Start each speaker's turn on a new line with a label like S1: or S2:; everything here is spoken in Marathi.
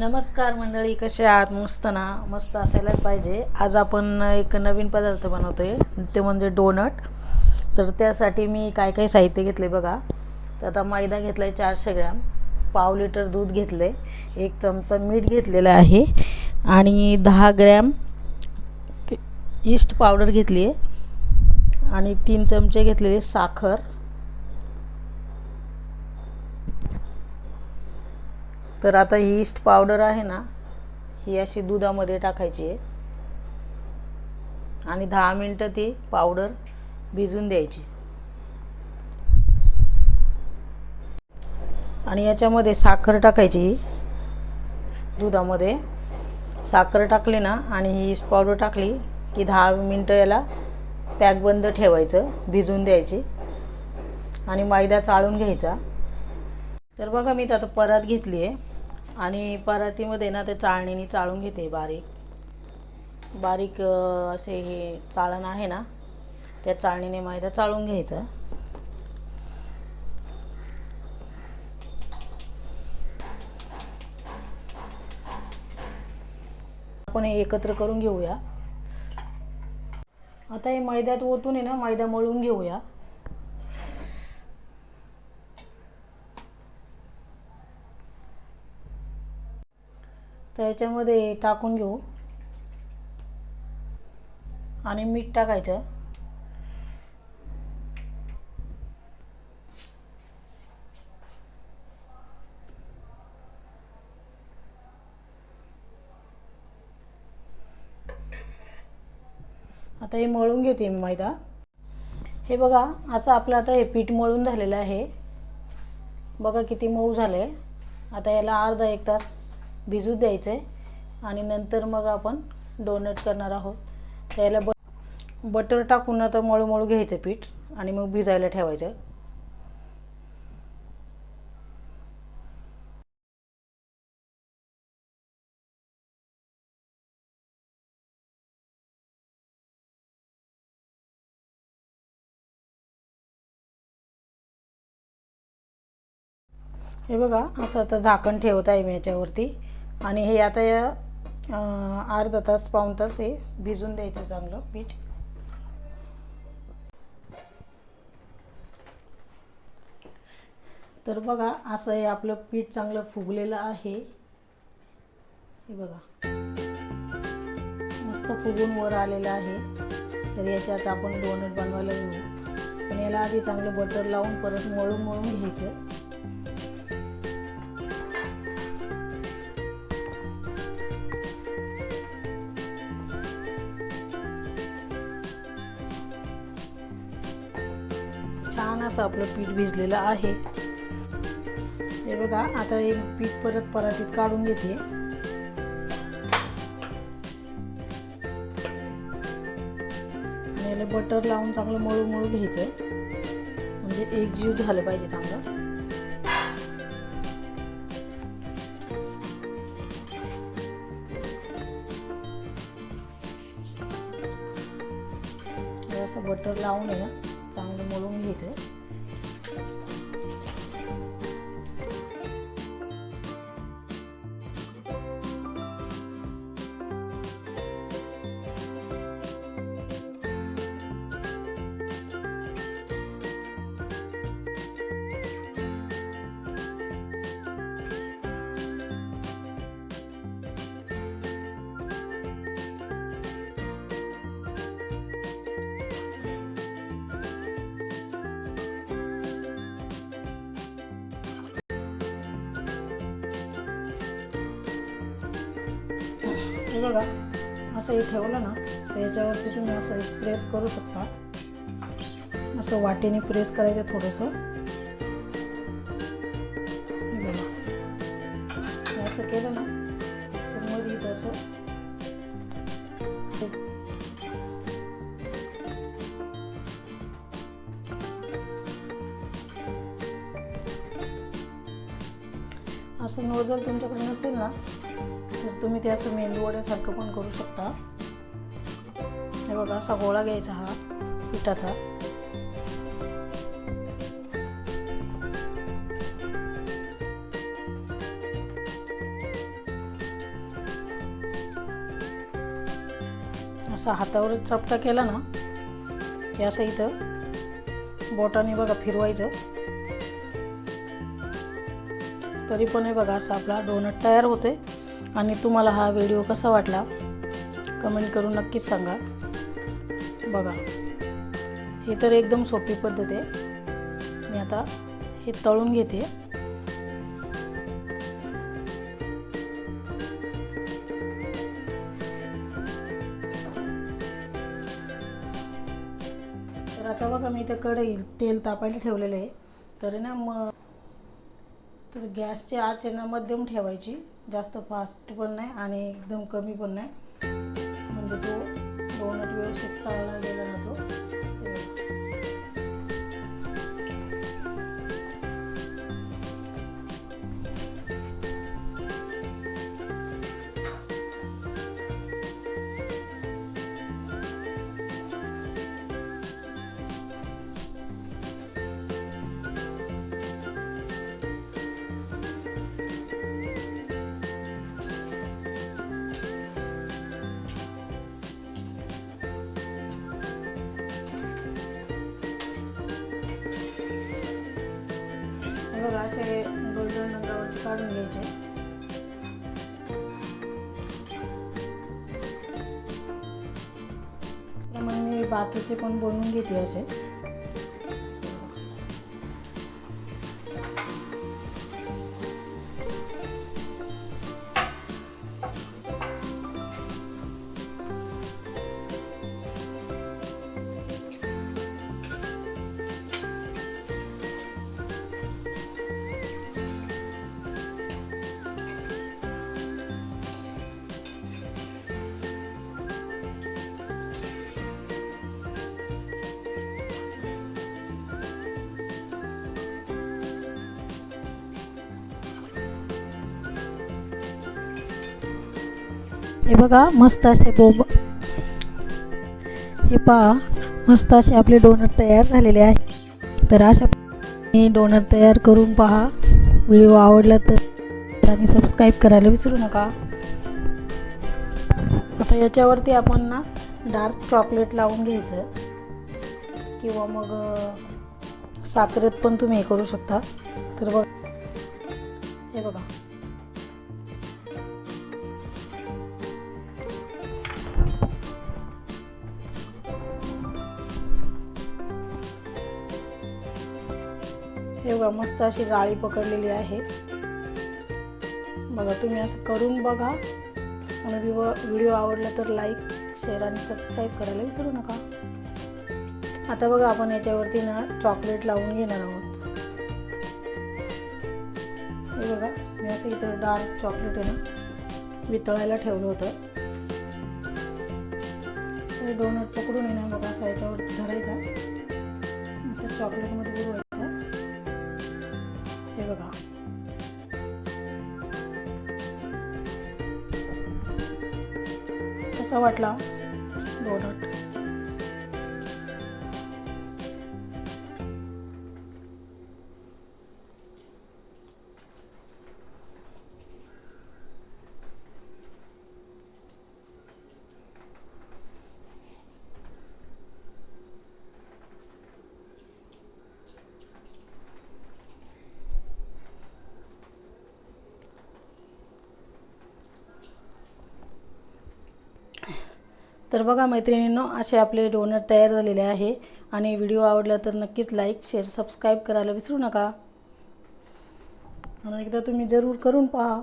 S1: नमस्कार मंडळी, कसे आहात? मस्त ना? मस्त असायलाच पाहिजे. आज आपण एक नवीन पदार्थ बनवतोय, ते म्हणजे डोनट. तर त्यासाठी मी काय काय साहित्य घेतले बघा. तर आता मैदा घेतला आहे 400 ग्रॅम, पाव लिटर दूध घेतले, 1 चमचा मीठ घेतलेलं आहे आणि 10 ग्रॅम ईस्ट पावडर घेतली आहे आणि 3 चमचे घेतलेले साखर. तर आता ही ईस्ट पावडर आहे ना, ही अशी दुधामध्ये टाकायची आहे आणि 10 मिनटं ती पावडर भिजून द्यायची. आणि याच्यामध्ये साखर टाकायची. दुधामध्ये साखर टाकली ना आणि ही ईस्ट पावडर टाकली की 10 मिनटं याला पॅक बंद ठेवायचं, भिजून द्यायची आणि मैदा चाळून घ्यायचा. तर बघा, मी आता परात घेतली आहे आणि परातीमध्ये ना ते चाळणीने चाळून घेते. बारीक बारीक असे हे चाळण आहे ना, त्या चाळणीने मैदा चाळून घ्यायचा. आपण हे एकत्र करून घेऊया. आता हे मैद्यात ओतून आहे ना, मैदा मळून घेऊया. तर याच्यामध्ये टाकून घेऊ आणि मीठ टाकायचं. आता हे मळून घेते मी मैदा. हे बघा, असं आपलं आता हे पीठ मळून झालेलं आहे. बघा किती मऊ झालं आहे. आता याला अर्धा 1 तास भिजू द्यायचं आहे आणि नंतर मग आपण डोनट करणार आहोत. तर याला बटर टाकून आता मळू मळू घ्यायचं पीठ आणि मग भिजायला ठेवायचं. हे बघा, असं आता झाकण ठेवत आहे मी याच्यावरती आणि हे आता या अर्धा तास पाऊण तास हे भिजून द्यायचं चांगलं पीठ. तर बघा, असं हे आपलं पीठ चांगलं फुगलेलं आहे. हे बघा, मस्त फुगून वर आलेलं आहे. तर याच्यात आपण डोनट बनवायला घेऊ. पण याला आधी चांगलं बटर लावून परत मळून मळून घ्यायचं. छान असं आपलं पीठ भिजलेलं आहे. हे बघा, आता एक पीठ परत परातीत काढून घेते. आणि याला बटर लावून चांगलं मळू मळू घ्यायचं, म्हणजे एकजीव झालं पाहिजे चांगलं. असं बटर लावून आहे ना, चांगलं मळून घ्यायचं. हे बघा, असं हे ठेवलं ना, तर याच्यावरती तुम्ही असं प्रेस करू शकता. असं वाटेने प्रेस करायचं थोडंसं. हे बघा, असं केलं ना तर मध्ये इथं असं असं नोझल तुमच्याकडे नसेल ना, तर तुम्ही ते असं मेंदू वड्यासारखं पण करू शकता. हे बघा, असा गोळा घ्यायचा हा पिठाचा. असा हातावर चपटा केला ना की असं इथं बोटाने बघा फिरवायचं, तरी पण हे बघा असा आपला डोनट तयार होते। आणि तुम्हाला हा व्हिडिओ कसा वाटला कमेंट करून नक्कीच सांगा। बघा हे तर एकदम सोपी पद्धत आहे। मी आता हे तळून घेते। तर आता बघा मी इथे कढई तेल तापायला ठेवलेलं आहे। तर ना तर गॅसची आच आहे ना मध्यम ठेवायची, जास्त फास्ट पण नाही आणि एकदम कमी पण नाही, म्हणजे तो डोनट व्यवस्थित तळला गेला जातो। बघा असे गोल्डन रंगावरती काढून घ्यायचे। मग मी बाकीचे पण बनवून घेते असेच। हे बघा मस्त असे हे पहा मस्त असे आपले डोनट तयार झालेले आहे। तर अशा डोनट तयार करून पहा। व्हिडिओ आवडला तर आणि सबस्क्राईब करायला विसरू नका। आता याच्यावरती आपण ना डार्क चॉकलेट लावून घ्यायचं, किंवा मग साखरेत पण तुम्ही हे करू शकता। तर बघ हे बघा हे बघा मस्त अशी जाळी पकडलेली आहे। बघा तुम्ही असं करून बघा आणि व्हिडिओ आवडला तर लाईक शेअर आणि सबस्क्राईब करायला विसरू नका। आता बघा आपण याच्यावरती ना चॉकलेट लावून घेणार आहोत। हे बघा मी असं इथं डार्क चॉकलेट आहे ना वितळायला ठेवलं होतं। असं डोनट पकडून आहे ना बघा असं याच्यावरती धरायचा, असं चॉकलेटमध्ये बुडवायचं। हे बघा कसा वाटला डोनट? तर बघा मैत्रिणींनो असे आपले डोनट तयार झालेले आहे। आणि व्हिडिओ आवडला तर नक्कीच लाईक शेअर सबस्क्राईब करायला विसरू नका। आणि एकदा तुम्ही जरूर करून पहा।